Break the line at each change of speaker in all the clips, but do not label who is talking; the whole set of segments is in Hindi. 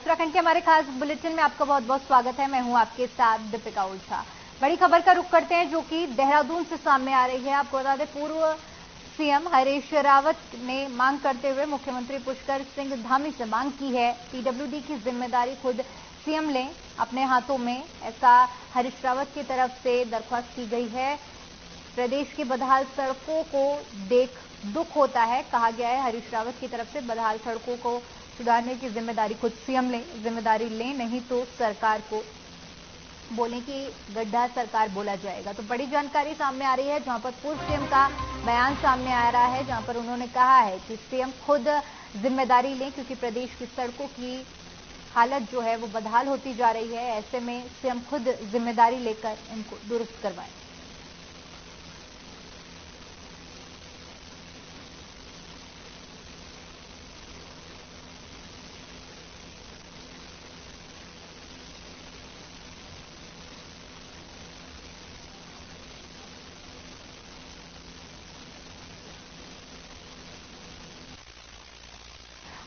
उत्तराखंड के हमारे खास बुलेटिन में आपका बहुत बहुत स्वागत है। मैं हूं आपके साथ दीपिका ओझा। बड़ी खबर का रुख करते हैं जो कि देहरादून से सामने आ रही है। आपको बता दें, पूर्व सीएम हरीश रावत ने मांग करते हुए मुख्यमंत्री पुष्कर सिंह धामी से मांग की है, पीडब्ल्यूडी की जिम्मेदारी खुद सीएम लें अपने हाथों में, ऐसा हरीश रावत की तरफ से दरख्वास्त की गई है। प्रदेश की बदहाल सड़कों को देख दुख होता है, कहा गया है हरीश रावत की तरफ से। बदहाल सड़कों को सुधारने की जिम्मेदारी खुद सीएम लें, जिम्मेदारी लें, नहीं तो सरकार को बोलें कि गड्ढा सरकार बोला जाएगा। तो बड़ी जानकारी सामने आ रही है, जहां पर पूर्व सीएम का बयान सामने आ रहा है, जहां पर उन्होंने कहा है कि सीएम खुद जिम्मेदारी लें, क्योंकि प्रदेश की सड़कों की हालत जो है वो बदहाल होती जा रही है। ऐसे में सीएम खुद जिम्मेदारी लेकर इनको दुरुस्त करवाएं।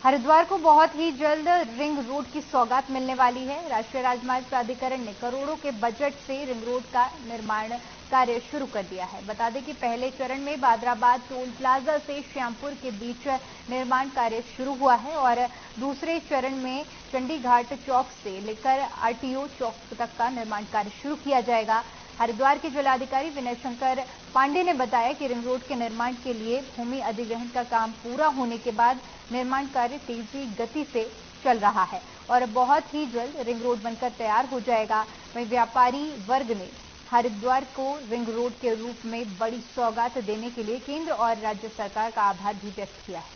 हरिद्वार को बहुत ही जल्द रिंग रोड की सौगात मिलने वाली है। राष्ट्रीय राजमार्ग प्राधिकरण ने करोड़ों के बजट से रिंग रोड का निर्माण कार्य शुरू कर दिया है। बता दें कि पहले चरण में बादराबाद टोल प्लाजा से श्यामपुर के बीच निर्माण कार्य शुरू हुआ है और दूसरे चरण में चंडीघाट चौक से लेकर आरटीओ चौक तक का निर्माण कार्य शुरू किया जाएगा। हरिद्वार के जिलाधिकारी विनय शंकर पांडे ने बताया कि रिंग रोड के निर्माण के लिए भूमि अधिग्रहण का काम पूरा होने के बाद निर्माण कार्य तेजी गति से चल रहा है और बहुत ही जल्द रिंग रोड बनकर तैयार हो जाएगा। वहीं व्यापारी वर्ग ने हरिद्वार को रिंग रोड के रूप में बड़ी सौगात देने के लिए केंद्र और राज्य सरकार का आभार भी व्यक्त किया है।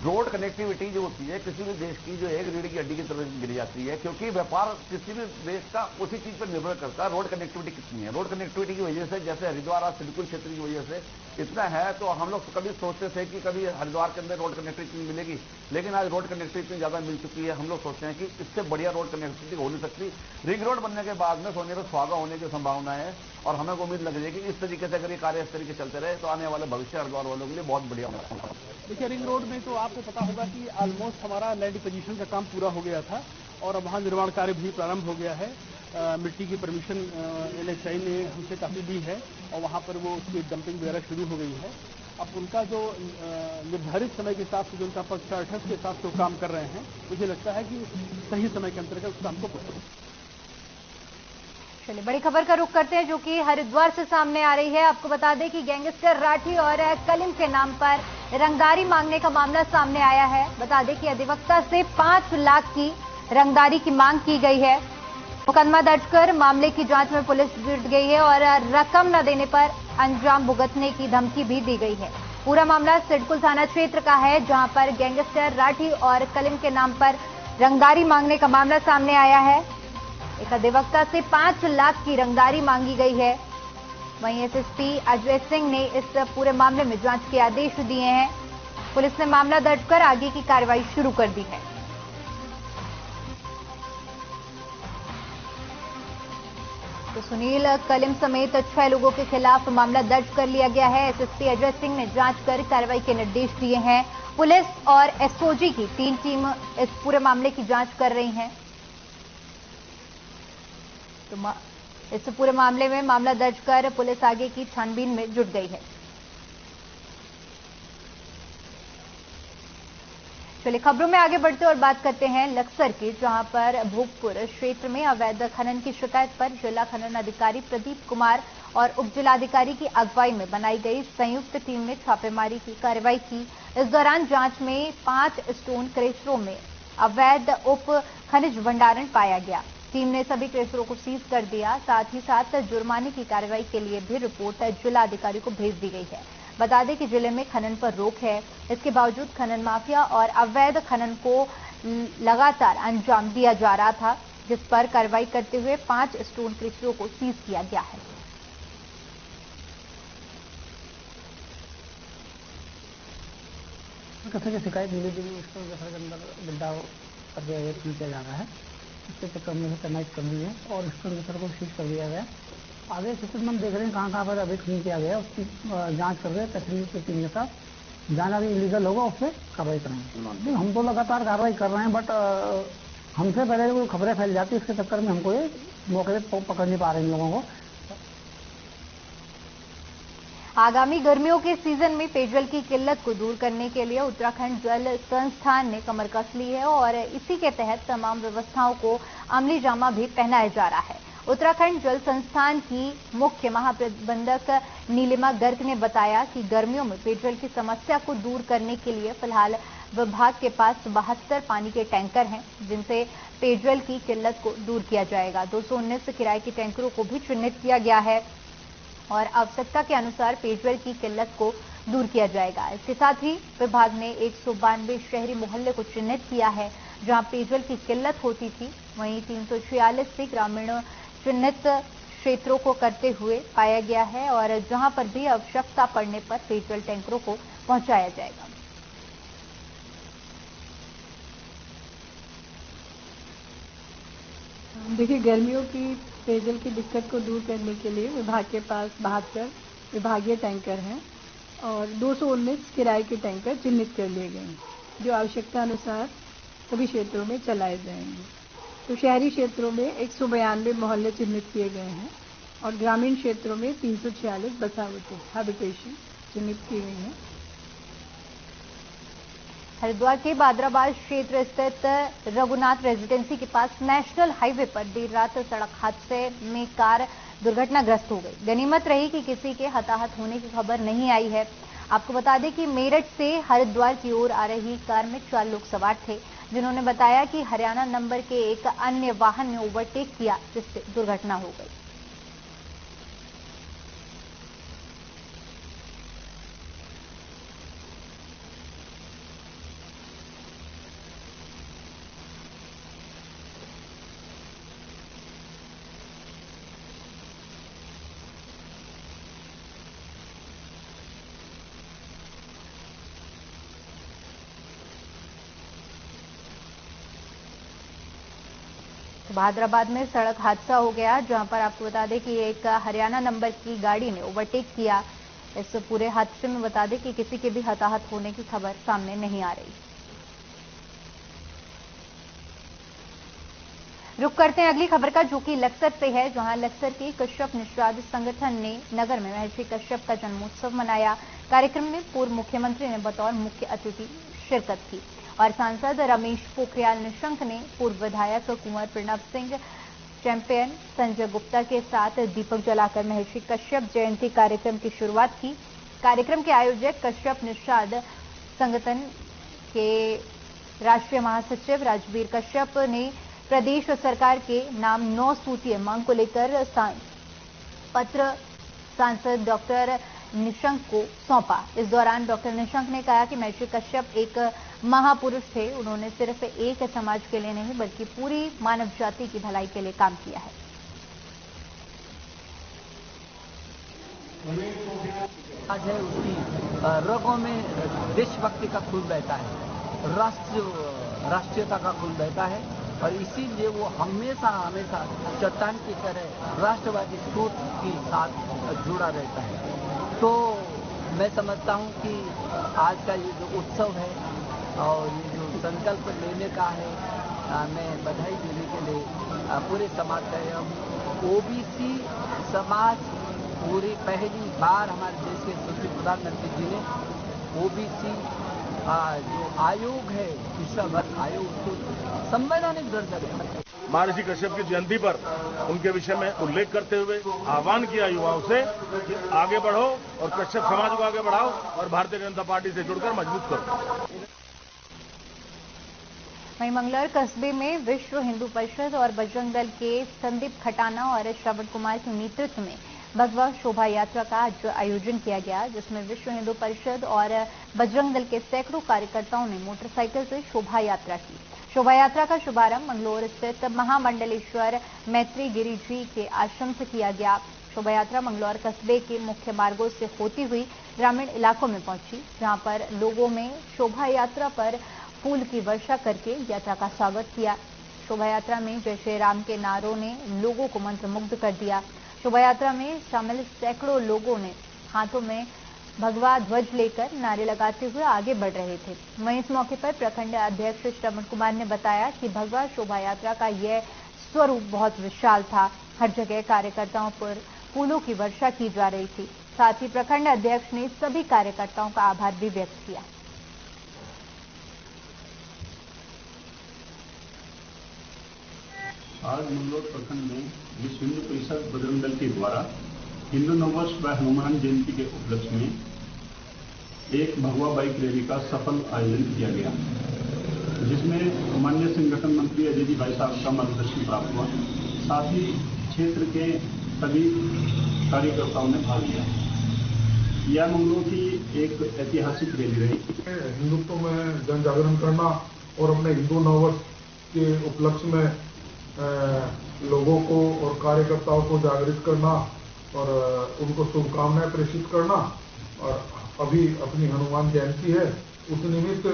रोड कनेक्टिविटी जो होती है किसी भी देश की, जो एक रीढ़ की हड्डी की तरह गिरी जाती है, क्योंकि व्यापार किसी भी देश का उसी चीज पर निर्भर करता है रोड कनेक्टिविटी कितनी है। रोड कनेक्टिविटी की वजह से, जैसे हरिद्वार आज सिडकुल क्षेत्र की वजह से इतना है, तो हम लोग कभी सोचते थे कि कभी हरिद्वार के अंदर रोड कनेक्टिविटी मिलेगी, लेकिन आज रोड कनेक्टिविटी इतनी ज्यादा मिल चुकी है। हम लोग सोचते हैं कि इससे बढ़िया रोड कनेक्टिविटी हो नहीं सकती। रिंग रोड बनने के बाद में सोने पर सुहागा होने की संभावना है और हमें उम्मीद लग रही है कि इस तरीके से अगर ये कार्य इस तरीके चलते रहे तो आने वाले भविष्य हरिद्वार वालों के लिए बहुत बढ़िया होगा।
देखिए, रिंग रोड में तो आपको पता होगा कि ऑलमोस्ट हमारा लैंड एक्विजिशन का काम पूरा हो गया था और अब वहाँ निर्माण कार्य भी प्रारंभ हो गया है। मिट्टी की परमिशन एनएचआई ने हमसे काफी दी है और वहाँ पर वो उसकी डंपिंग वगैरह शुरू हो गई है। अब उनका जो निर्धारित समय के हिसाब से जो उनका पक्ष है उसके हिसाब से वो काम कर रहे हैं। मुझे लगता है कि सही समय के अंतर्गत उस काम को
चलिए, बड़ी खबर का रुख करते हैं जो कि हरिद्वार से सामने आ रही है। आपको बता दें कि गैंगस्टर राठी और कलीम के नाम पर रंगदारी मांगने का मामला सामने आया है। बता दें कि अधिवक्ता से 5 लाख की रंगदारी की मांग की गई है। मुकदमा दर्ज कर मामले की जांच में पुलिस जुट गई है और रकम न देने पर अंजाम भुगतने की धमकी भी दी गई है। पूरा मामला सिडकुल थाना क्षेत्र का है, जहां पर गैंगस्टर राठी और कलीम के नाम पर रंगदारी मांगने का मामला सामने आया है। एक अधिवक्ता से 5 लाख की रंगदारी मांगी गई है। वहीं एसएसपी अजय सिंह ने इस पूरे मामले में जांच के आदेश दिए हैं। पुलिस ने मामला दर्ज कर आगे की कार्रवाई शुरू कर दी है। तो सुनील कलीम समेत 6 लोगों के खिलाफ मामला दर्ज कर लिया गया है। एसएसपी अजय सिंह ने जांच कर कार्रवाई के निर्देश दिए हैं। पुलिस और एसओजी की 3 टीम इस पूरे मामले की जांच कर रही हैं। तो इस पूरे मामले में मामला दर्ज कर पुलिस आगे की छानबीन में जुट गई है। चलिए, खबरों में आगे बढ़ते और बात करते हैं लक्सर की, जहां पर भोगपुर क्षेत्र में अवैध खनन की शिकायत पर जिला खनन अधिकारी प्रदीप कुमार और उप जिलाधिकारी की अगुवाई में बनाई गई संयुक्त टीम ने छापेमारी की कार्रवाई की। इस दौरान जांच में 5 स्टोन क्रेशरों में अवैध उप खनिज भंडारण पाया गया। टीम ने सभी क्रेशरों को सीज कर दिया। साथ ही साथ जुर्माने की कार्रवाई के लिए भी रिपोर्ट जिलाधिकारी को भेज दी गई है। बता दें कि जिले में खनन पर रोक है, इसके बावजूद खनन माफिया और अवैध खनन को लगातार अंजाम दिया जा रहा था, जिस पर कार्रवाई करते हुए 5 स्टोन क्रेशरों को सीज किया गया है।
की शिकायत मिली थी, उसको के अंदर गड्ढा किया जा रहा है। इसके चक्कर में टर्नाइट कर दी है और स्टोन केसर को सीज कर दिया गया आगे सिस्टम देख रहे हैं कहाँ पर अभी क्लीन किया गया, उसकी जांच कर रहे हैं तकरीर की टीम के साथ। जहाँ भी इलीगल होगा उस पर कार्रवाई करेंगे। हम तो लगातार कार्रवाई कर रहे हैं, बट हमसे पहले कोई खबरें फैल जाती है, इसके चक्कर में हमको ये मौके पे पकड़ नहीं पा रहे हैं लोगों को।
आगामी गर्मियों के सीजन में पेयजल की किल्लत को दूर करने के लिए उत्तराखंड जल संस्थान ने कमर कस ली है और इसी के तहत तमाम व्यवस्थाओं को अमली जामा भी पहनाया जा रहा है। उत्तराखंड जल संस्थान की मुख्य महाप्रबंधक नीलिमा गर्ग ने बताया कि गर्मियों में पेयजल की समस्या को दूर करने के लिए फिलहाल विभाग के पास 72 पानी के टैंकर हैं, जिनसे पेयजल की किल्लत को दूर किया जाएगा। 219 किराए के टैंकरों को भी चिन्हित किया गया है और आवश्यकता के अनुसार पेयजल की किल्लत को दूर किया जाएगा। इसके साथ ही विभाग ने 192 शहरी मोहल्ले को चिन्हित किया है जहां पेयजल की किल्लत होती थी। वहीं 346 से ग्रामीण चिन्हित क्षेत्रों को करते हुए पाया गया है और जहां पर भी आवश्यकता पड़ने पर पेयजल टैंकरों को पहुंचाया जाएगा।
देखिए, गर्मियों की पेयजल की दिक्कत को दूर करने के लिए विभाग के पास 72 विभागीय टैंकर हैं और 219 किराए के टैंकर चिन्हित कर लिए गए हैं, जो आवश्यकता अनुसार सभी क्षेत्रों में चलाए जाएंगे। तो शहरी क्षेत्रों में 192 मोहल्ले चिन्हित किए गए हैं और ग्रामीण क्षेत्रों में 346 बसावटें हैबिटेशन चिन्हित की गई हैं।
हरिद्वार के बादराबाद क्षेत्र स्थित रघुनाथ रेजिडेंसी के पास नेशनल हाईवे पर देर रात सड़क हादसे में कार दुर्घटनाग्रस्त हो गई। गनीमत रही कि किसी के हताहत होने की खबर नहीं आई है। आपको बता दें कि मेरठ से हरिद्वार की ओर आ रही कार में 4 लोग सवार थे, जिन्होंने बताया कि हरियाणा नंबर के एक अन्य वाहन ने ओवरटेक किया, जिससे दुर्घटना हो गई। हैदराबाद में सड़क हादसा हो गया, जहां पर आपको बता दें कि एक हरियाणा नंबर की गाड़ी ने ओवरटेक किया। इस पूरे हादसे में बता दें कि किसी के भी हताहत होने की खबर सामने नहीं आ रही। रुक करते हैं अगली खबर का, जो कि लक्सर से है, जहां लक्सर के कश्यप निषाद संगठन ने नगर में महर्षि कश्यप का जन्मोत्सव मनाया। कार्यक्रम में पूर्व मुख्यमंत्री ने बतौर मुख्य अतिथि शिरकत की और सांसद रमेश पोखरियाल निशंक ने पूर्व विधायक कुंवर प्रणब सिंह, चैंपियन संजय गुप्ता के साथ दीपक जलाकर महर्षि कश्यप जयंती कार्यक्रम की शुरुआत की। कार्यक्रम के आयोजक कश्यप निषाद संगठन के राष्ट्रीय महासचिव राजवीर कश्यप ने प्रदेश सरकार के नाम 9 सूत्रीय मांग को लेकर पत्र सांसद डॉक्टर निशंक को सौंपा। इस दौरान डॉक्टर निशंक ने कहा कि महर्षि कश्यप एक महापुरुष थे। उन्होंने सिर्फ एक समाज के लिए नहीं बल्कि पूरी मानव जाति की भलाई के लिए काम किया है।
आज है उसकी रगों में देशभक्ति का खून बहता है, राष्ट्रीयता का खून बहता है और इसीलिए वो हमेशा हमेशा चट्टान की तरह राष्ट्रवादी सोच के साथ जुड़ा रहता है। तो मैं समझता हूँ कि आज का ये जो उत्सव है और ये जो संकल्प लेने का है, मैं बधाई देने के लिए पूरे समाज का हूँ। ओबीसी समाज पूरी पहली बार हमारे देश के यशस्वी प्रधानमंत्री जी ने ओबीसी जो आयोग है, पिछड़ा वर्ग आयोग, उसको संवैधानिक दर्जा दिया।
महर्षि कश्यप की जयंती पर उनके विषय में उल्लेख करते हुए आह्वान किया युवाओं से कि आगे बढ़ो और कश्यप समाज को आगे बढ़ाओ और भारतीय जनता पार्टी से जुड़कर मजबूत करो।
वहीं मंगलौर कस्बे में विश्व हिंदू परिषद और बजरंग दल के संदीप खटाना और श्रवण कुमार के नेतृत्व में भगवा शोभा यात्रा का आज आयोजन किया गया, जिसमें विश्व हिंदू परिषद और बजरंग दल के सैकड़ों कार्यकर्ताओं ने मोटरसाइकिल से शोभा यात्रा की। शोभा यात्रा का शुभारंभ मंगलौर स्थित महामंडलेश्वर मैत्री गिरी जी के आश्रम से किया गया। शोभा यात्रा मंगलौर कस्बे के मुख्य मार्गों से होती हुई ग्रामीण इलाकों में पहुंची, जहां पर लोगों में शोभा यात्रा पर फूल की वर्षा करके यात्रा का स्वागत किया। शोभा यात्रा में जय श्री राम के नारों ने लोगों को मंत्रमुग्ध कर दिया। शोभा यात्रा में शामिल सैकड़ों लोगों ने हाथों में भगवा ध्वज लेकर नारे लगाते हुए आगे बढ़ रहे थे। वहीं इस मौके पर प्रखंड अध्यक्ष श्रवण कुमार ने बताया कि भगवा शोभा यात्रा का यह स्वरूप बहुत विशाल था। हर जगह कार्यकर्ताओं पर फूलों की वर्षा की जा रही थी। साथ ही प्रखंड अध्यक्ष ने सभी कार्यकर्ताओं का आभार भी व्यक्त किया।
आज मंगलौर प्रखंड में विश्व हिंदू परिषद बजरंग दल के द्वारा हिंदू नववर्ष व हनुमान जयंती के उपलक्ष्य में एक भगवा बाइक रैली का सफल आयोजन किया गया, जिसमें माननीय संगठन मंत्री अजय जी भाई साहब का मार्गदर्शन प्राप्त हुआ। साथ ही क्षेत्र के सभी कार्यकर्ताओं ने भाग लिया। यह मंगलौर की एक ऐतिहासिक रैली रही।
हिंदुत्व में जन जागरण करना और अपने हिंदू नववर्ष के उपलक्ष्य में लोगों को और कार्यकर्ताओं को जागृत करना और उनको शुभकामनाएं प्रेषित करना। और अभी अपनी हनुमान जयंती है, उस निमित्त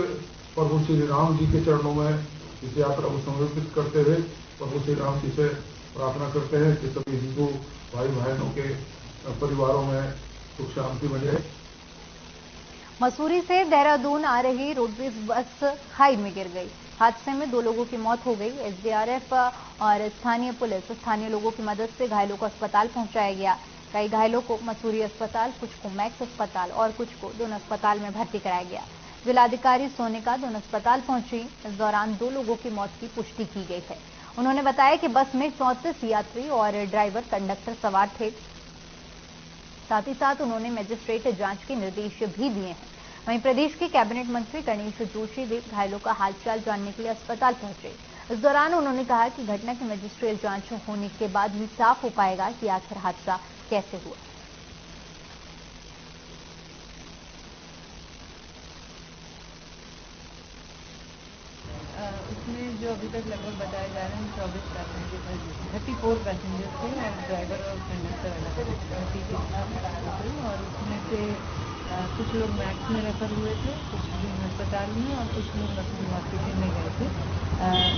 प्रभु श्री राम जी के चरणों में इस यात्रा को समर्पित करते हुए प्रभु श्री राम जी से प्रार्थना करते हैं कि सभी हिंदू भाई बहनों के परिवारों में सुख शांति बने रहे।
मसूरी से देहरादून आ रही रोडवेज बस खाई में गिर गई। हादसे में 2 लोगों की मौत हो गई। एसडीआरएफ और स्थानीय लोगों की मदद से घायलों को अस्पताल पहुंचाया गया। कई घायलों को मसूरी अस्पताल, कुछ को मैक्स अस्पताल और कुछ को दोनों अस्पताल में भर्ती कराया गया। जिलाधिकारी सोनिका दोनों अस्पताल पहुंची। इस दौरान 2 लोगों की मौत की पुष्टि की गई है। उन्होंने बताया कि बस में 34 यात्री और ड्राइवर कंडक्टर सवार थे। साथ ही साथ उन्होंने मजिस्ट्रेट जांच के निर्देश भी दिए हैं। वहीं प्रदेश के कैबिनेट मंत्री गणेश जोशी भी घायलों का हालचाल जानने के लिए अस्पताल पहुंचे। इस दौरान उन्होंने कहा कि घटना की मजिस्ट्रियल जांच होने के बाद ही साफ हो पाएगा कि आखिर हादसा कैसे हुआ।
उसमें जो अभी तक लगभग बताया जा रहा है 34 पैसेंजर्स थे और ड्राइवर और कंडक्टर अलग थे। और उसमें से कुछ लोग मैक्स में रेफर हुए थे, कुछ जून अस्पताल में और कुछ लोग मसूरी हॉस्पिटल में गए थे।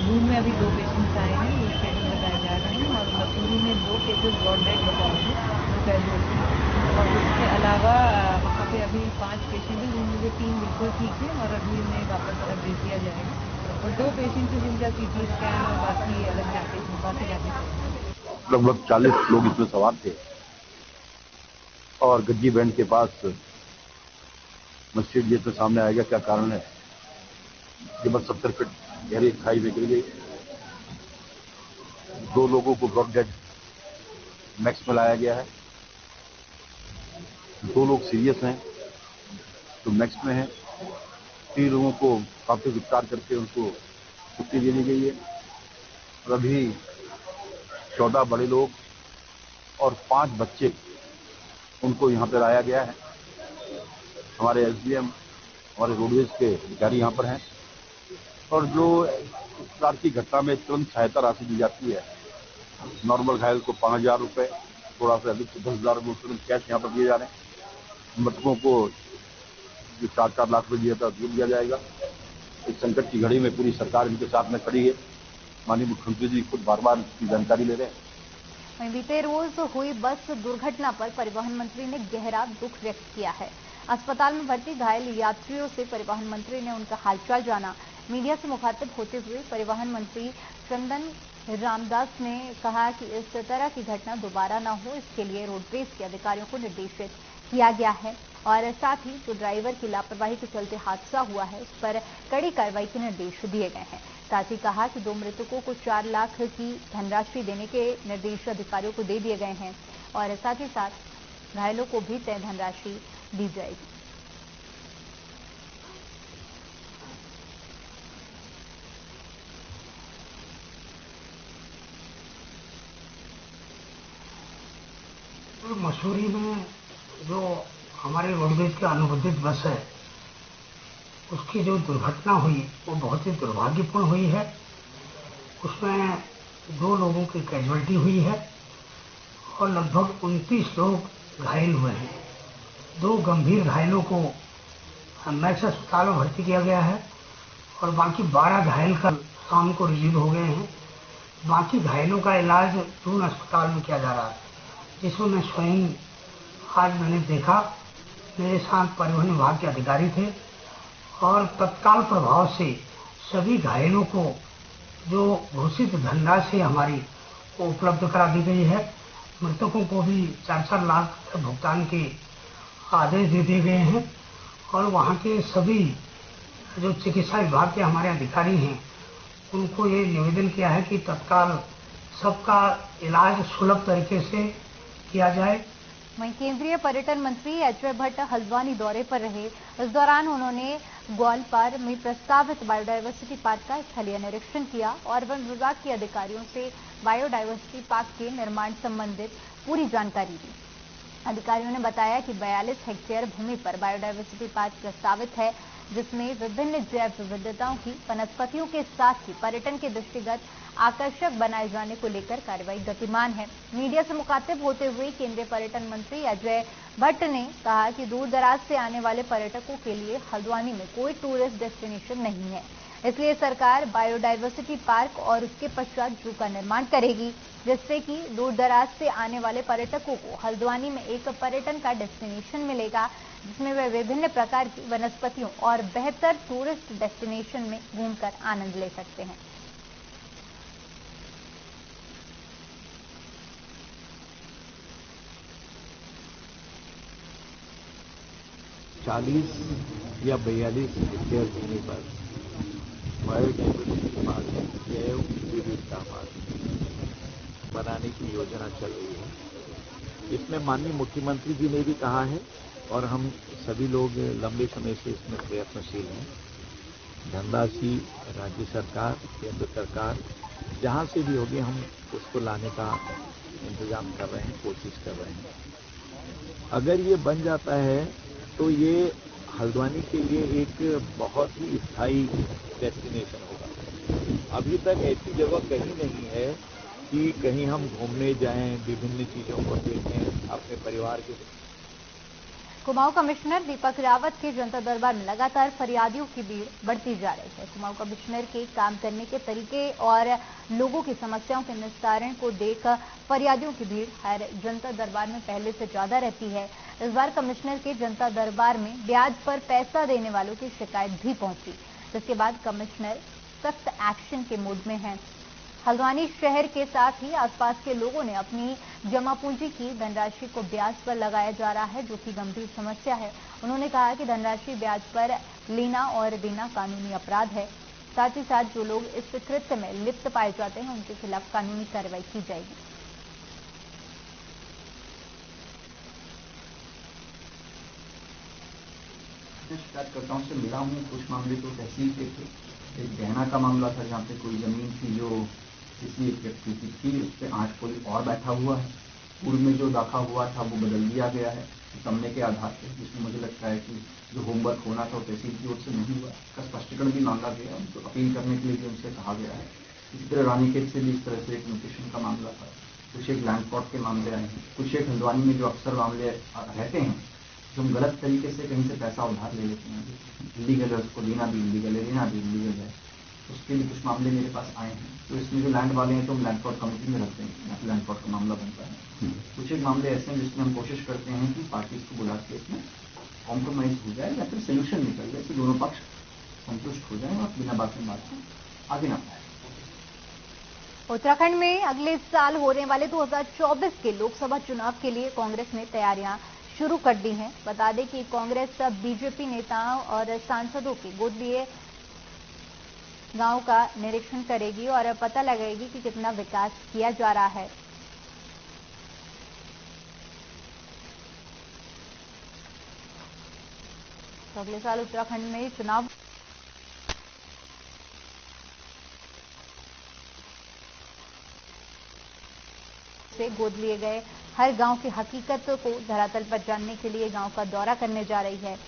जून में अभी 2 पेशेंट्स आए हैं, वो स्टेबल बताए जा रहे हैं। और मसूरी में 2 केसेस ब्रॉड डेड बताए हैं, और उसके अलावा वहाँ पे अभी 5 पेशेंट हैं, जिनमें से 3 बिल्कुल ठीक है और अभी उन्हें वापस भेज दिया जाएगा। और 2 पेशेंट हैं जिनका CT स्कैन और बाकी अलग जाके
लगभग 40 लोग इसमें सवार थे और गज्जी बैंड के पास मस्जिद ये तो सामने आएगा क्या कारण है कि बस 70 फीट गहरी खाई में गिर गई। 2 लोगों को ब्रॉड डेड मैक्स में लाया गया है। 2 लोग सीरियस हैं तो मैक्स में है। 3 लोगों को प्राथमिक उपचार करके उनको छुट्टी दे दी गई है। और अभी 14 बड़े लोग और 5 बच्चे उनको यहाँ पर लाया गया है। हमारे SDM, हमारे रोडवेज के अधिकारी यहाँ पर हैं। और जो इस प्रकार की घटना में तुरंत सहायता राशि दी जाती है, नॉर्मल घायल को 5,000 रुपये, थोड़ा सा अधिक 10,000 रुपये तुरंत कैश यहाँ पर दिए जा रहे हैं। मृतकों को जो 4-4 लाख रुपये दिया था वो दिया जाएगा। इस संकट की घड़ी में पूरी सरकार इनके साथ में खड़ी है। माननीय मुख्यमंत्री जी खुद बार-बार इसकी जानकारी ले रहे हैं।
वहीं बीते रोज हुई बस दुर्घटना पर परिवहन मंत्री ने गहरा दुख व्यक्त किया है। अस्पताल में भर्ती घायल यात्रियों से परिवहन मंत्री ने उनका हालचाल जाना। मीडिया से मुखातिब होते हुए परिवहन मंत्री चंदन रामदास ने कहा कि इस तरह की घटना दोबारा न हो, इसके लिए रोडवेज के अधिकारियों को निर्देशित किया गया है। और साथ ही जो ड्राइवर की लापरवाही के चलते हादसा हुआ है, उस पर कड़ी कार्रवाई के निर्देश दिए गए हैं। साथ ही कहा कि 2 मृतकों को 4 लाख की धनराशि देने के निर्देश अधिकारियों को दे दिए गए हैं और साथ ही साथ घायलों को भी तय धनराशि दी जाएगी।
मसूरी में जो हमारे रोडवेज की अनुबंधित बस है, उसकी जो दुर्घटना हुई वो बहुत ही दुर्भाग्यपूर्ण हुई है। उसमें 2 लोगों की कैजुअल्टी हुई है और लगभग 29 लोग घायल हुए हैं। 2 गंभीर घायलों को मैक्स अस्पताल में भर्ती किया गया है और बाकी 12 घायल का शाम को रिलीव हो गए हैं। बाकी घायलों का इलाज जून अस्पताल में किया जा रहा है। जिसमें मैं स्वयं आज मैंने देखा। मेरे साथ परिवहन विभाग के अधिकारी थे और तत्काल प्रभाव से सभी घायलों को जो घोषित धनराशि हमारी वो उपलब्ध करा दी गई है। मृतकों को भी 4-4 लाख भुगतान के आदेश दे दिए गए हैं और वहाँ के सभी जो चिकित्सा विभाग के हमारे अधिकारी हैं उनको ये निवेदन किया है कि तत्काल सबका इलाज सुलभ तरीके से किया जाए।
वहीं केंद्रीय पर्यटन मंत्री एचवाई भट्ट हल्द्वानी दौरे पर रहे। इस दौरान उन्होंने ग्वालपार में प्रस्तावित बायोडायवर्सिटी पार्क का स्थलीय निरीक्षण किया और वन विभाग के अधिकारियों से बायोडायवर्सिटी पार्क के निर्माण संबंधित पूरी जानकारी दी। अधिकारियों ने बताया कि 42 हेक्टेयर भूमि पर बायोडायवर्सिटी पार्क प्रस्तावित है, जिसमें विभिन्न जैव विविधताओं की वनस्पतियों के साथ ही पर्यटन के दृष्टिगत आकर्षक बनाए जाने को लेकर कार्रवाई गतिमान है। मीडिया से मुखातिब होते हुए केंद्रीय पर्यटन मंत्री अजय भट्ट ने कहा कि दूर दराज से आने वाले पर्यटकों के लिए हल्द्वानी में कोई टूरिस्ट डेस्टिनेशन नहीं है, इसलिए सरकार बायोडायवर्सिटी पार्क और उसके पश्चात जू का निर्माण करेगी, जिससे कि दूर दराज से आने वाले पर्यटकों को हल्द्वानी में एक पर्यटन का डेस्टिनेशन मिलेगा, जिसमें वे विभिन्न प्रकार की वनस्पतियों और बेहतर टूरिस्ट डेस्टिनेशन में घूमकर आनंद ले सकते हैं।
चालीस या 42 हेक्टेयर भूमि पर बायोडायवर्सिटी पार्क, जैव विविधता पार्क बनाने की योजना चल रही है। इसमें माननीय मुख्यमंत्री जी ने भी कहा है और हम सभी लोग लंबे समय से इसमें प्रयत्नशील हैं। धनराशि राज्य सरकार, केंद्र सरकार जहां से भी होगी हम उसको लाने का इंतजाम कर रहे हैं, कोशिश कर रहे हैं। अगर ये बन जाता है तो ये हल्द्वानी के लिए एक बहुत ही स्थायी डेस्टिनेशन होगा। अभी तक ऐसी जगह कहीं नहीं है कि कहीं हम घूमने जाएं, विभिन्न चीजों को देखें अपने परिवार के।
कुमाऊं कमिश्नर दीपक रावत के जनता दरबार में लगातार फरियादियों की भीड़ बढ़ती जा रही है। कुमाऊं कमिश्नर के काम करने के तरीके और लोगों की समस्याओं के निस्तारण को देख फरियादियों की भीड़ हर जनता दरबार में पहले से ज्यादा रहती है। इस बार कमिश्नर के जनता दरबार में ब्याज पर पैसा देने वालों की शिकायत भी पहुंची, जिसके बाद कमिश्नर सख्त एक्शन के मूड में हैं। हल्द्वानी शहर के साथ ही आसपास के लोगों ने अपनी जमा पूंजी की धनराशि को ब्याज पर लगाया जा रहा है, जो कि गंभीर समस्या है। उन्होंने कहा कि धनराशि ब्याज पर लेना और देना कानूनी अपराध है। साथ ही साथ जो लोग इस कृत्य में लिप्त पाए जाते हैं उनके खिलाफ कानूनी कार्रवाई की जाएगी।
शिकायतकर्ताओं से मिला हूँ। कुछ मामले तो तहसील के थे। एक गहना का मामला था जहाँ पे कोई जमीन थी जो किसी एक व्यक्ति की थी, उस पर आज कोई और बैठा हुआ है। पूर्व में जो दाखा हुआ था वो बदल दिया गया है तमने के आधार पर, जिसमें मुझे लगता है कि जो होमवर्क होना था वो तहसील की ओर से नहीं हुआ। इसका स्पष्टीकरण भी मांगा गया, उनको अपील करने के लिए भी उनसे कहा गया है। इसी तरह रानीखेत से भी इस तरह से एक नोटिफिकेशन का मामला था। कुछ एक लैंड प्लॉट के मामले आए हैं। कुछ एक हल्द्वानी में जो अक्सर मामले रहते हैं, जो हम गलत तरीके से कहीं से पैसा उधार ले लेते हैं, इलीगल है, उसको देना भी इलीगल है, लेना भी इलीगल है, उसके लिए कुछ मामले मेरे पास आए हैं। तो इसमें जो लैंड वाले हैं तो हम लैंड प्लॉट कमेटी में रखते हैं, यहाँ पे लैंड प्लॉट का मामला बनता है। कुछ एक मामले ऐसे हैं जिसमें हम कोशिश करते हैं कि पार्टीज को बुला के इसमें कॉम्प्रोमाइज हो जाए या फिर सोल्यूशन निकल जाए कि दोनों पक्ष संतुष्ट हो जाए और बिना बात में आगे ना पाए।
उत्तराखंड में अगले साल होने वाले 2024 के लोकसभा चुनाव के लिए कांग्रेस ने तैयारियां शुरू कर दी हैं। बता दें कि कांग्रेस बीजेपी नेताओं और सांसदों के गोद लिए गांव का निरीक्षण करेगी और पता लगाएगी कि कितना विकास किया जा रहा है। तो अगले साल उत्तराखंड में चुनाव से गोद लिए गए हर गांव की हकीकत को धरातल पर जानने के लिए गांव का दौरा करने जा रही है।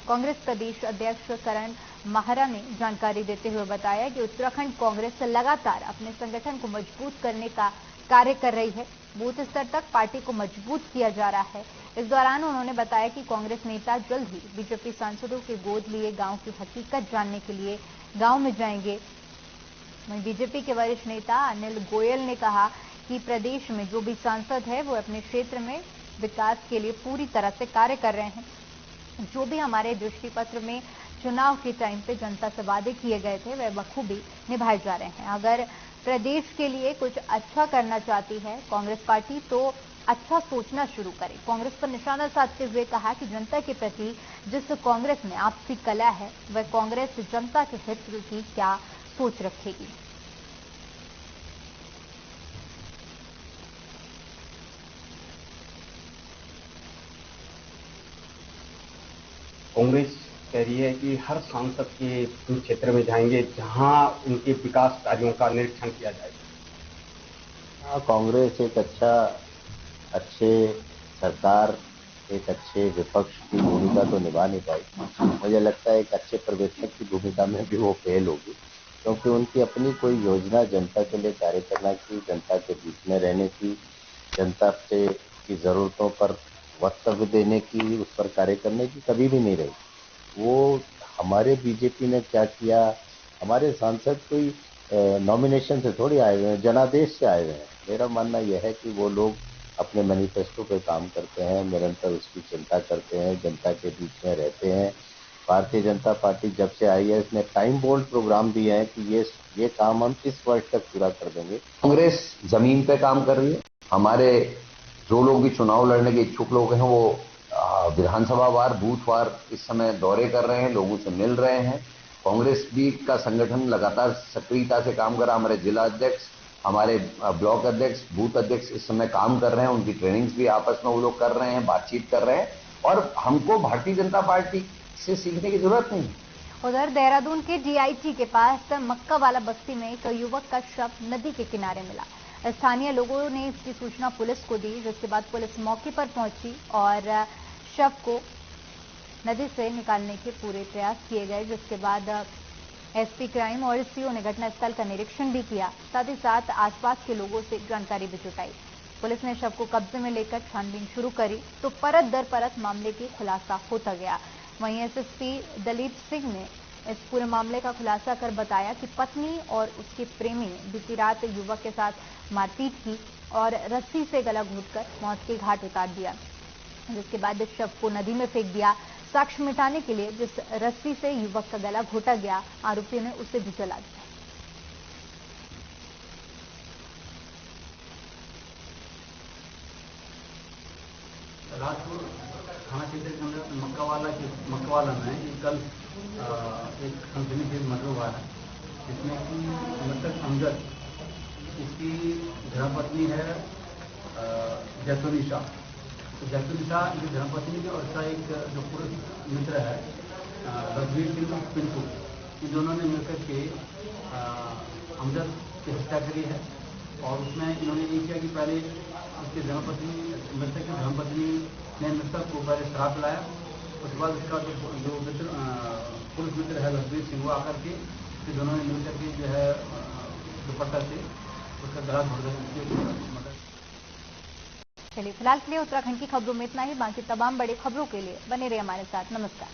कांग्रेस प्रदेश अध्यक्ष करण माहरा ने जानकारी देते हुए बताया कि उत्तराखंड कांग्रेस लगातार अपने संगठन को मजबूत करने का कार्य कर रही है। बूथ स्तर तक पार्टी को मजबूत किया जा रहा है। इस दौरान उन्होंने बताया कि कांग्रेस नेता जल्द ही बीजेपी सांसदों के गोद लिए गांव की हकीकत जानने के लिए गांव में जाएंगे। वहीं बीजेपी के वरिष्ठ नेता अनिल गोयल ने कहा कि प्रदेश में जो भी सांसद है वो अपने क्षेत्र में विकास के लिए पूरी तरह से कार्य कर रहे हैं। जो भी हमारे दृष्टि पत्र में चुनाव के टाइम पे जनता से वादे किए गए थे वह बखूबी निभाए जा रहे हैं। अगर प्रदेश के लिए कुछ अच्छा करना चाहती है कांग्रेस पार्टी तो अच्छा सोचना शुरू करे। कांग्रेस पर निशाना साधते हुए कहा कि जनता के प्रति जिस कांग्रेस में आपसी कला है वह कांग्रेस जनता के हित की क्या सोच रखेगी।
कांग्रेस कह रही है कि हर सांसद के क्षेत्र में जाएंगे जहां उनके विकास कार्यों का निरीक्षण किया जाएगा।
कांग्रेस एक अच्छे सरकार, एक अच्छे विपक्ष की भूमिका तो निभा नहीं पाई। मुझे लगता है एक अच्छे पर्यवेक्षक की भूमिका में भी वो फेल होगी, क्योंकि उनकी अपनी कोई योजना जनता के लिए कार्य करना की, जनता के बीच में रहने की, जनता से की जरूरतों पर वक्तव्य देने की, उस पर कार्य करने की कभी भी नहीं रही। वो हमारे बीजेपी ने क्या किया, हमारे सांसद कोई नॉमिनेशन से थोड़ी आए हुए हैं, जनादेश से आए हुए हैं। मेरा मानना यह है कि वो लोग अपने मैनिफेस्टो पे काम करते हैं, निरंतर उसकी चिंता करते हैं, जनता के बीच में रहते हैं। भारतीय जनता पार्टी जब से आई है इसने टाइम बोल्ड प्रोग्राम दिए हैं कि ये काम हम इस वर्ष तक पूरा कर देंगे।
कांग्रेस जमीन पे काम कर रही है। हमारे जो लोग भी चुनाव लड़ने के इच्छुक लोग हैं वो विधानसभा वार, बूथ वार इस समय दौरे कर रहे हैं, लोगों से मिल रहे हैं। कांग्रेस भी का संगठन लगातार सक्रियता से काम कर रहा है। हमारे जिला अध्यक्ष, हमारे ब्लॉक अध्यक्ष, बूथ अध्यक्ष इस समय काम कर रहे हैं। उनकी ट्रेनिंग्स भी आपस में वो लोग कर रहे हैं, बातचीत कर रहे हैं और हमको भारतीय जनता पार्टी से सीखने की जरूरत नहीं।
उधर देहरादून के DIT के पास मक्का वाला बस्ती में एक युवक का शव नदी के किनारे मिला। स्थानीय लोगों ने इसकी सूचना पुलिस को दी, जिसके बाद पुलिस मौके पर पहुंची और शव को नदी से निकालने के पूरे प्रयास किए गए। जिसके बाद SP क्राइम और CO ने घटनास्थल का निरीक्षण भी किया, साथ ही साथ आसपास के लोगों से जानकारी भी जुटाई। पुलिस ने शव को कब्जे में लेकर छानबीन शुरू करी तो परत दर परत मामले की खुलासा होता गया। वहीं SSP दलीप सिंह ने इस पूरे मामले का खुलासा कर बताया कि पत्नी और उसके प्रेमी ने बीती रात युवक के साथ मारपीट की और रस्सी से गला घोंटकर मौत के घाट उतार दिया, जिसके बाद इस शव को नदी में फेंक दिया। साक्ष्य मिटाने के लिए जिस रस्सी से युवक का गला घोंटा गया, आरोपियों ने उसे भी जला दिया।
राजपुर थाना क्षेत्र के अंदर मक्कावाला में कल एक कंपनी से मर्डर हुआ है, जिसमें कि मृतक अमजद, इसकी धर्मपत्नी है जैतुनिशा। तो जैतुनिशा की धर्मपत्नी और उसका एक जो पुरुष मित्र है रघुवीर सिंह पिंटू, इन दोनों ने मिलकर के अमजद की हत्या करी है। और उसमें इन्होंने ये किया कि पहले उसकी मृतक की धर्मपत्नी ने मृतक को पहले शराब पिलाया, उसके बाद उसका जो मित्र पुरुष मित्र है रघुवीर सिंह वो आकर के फिर दोनों ने मिलकर के जो है दुपट्टा से उसका गला घोट।
चलिए फिलहाल के लिए उत्तराखंड की खबरों में इतना ही। बाकी तमाम बड़ी खबरों के लिए बने रहिए हमारे साथ। नमस्कार।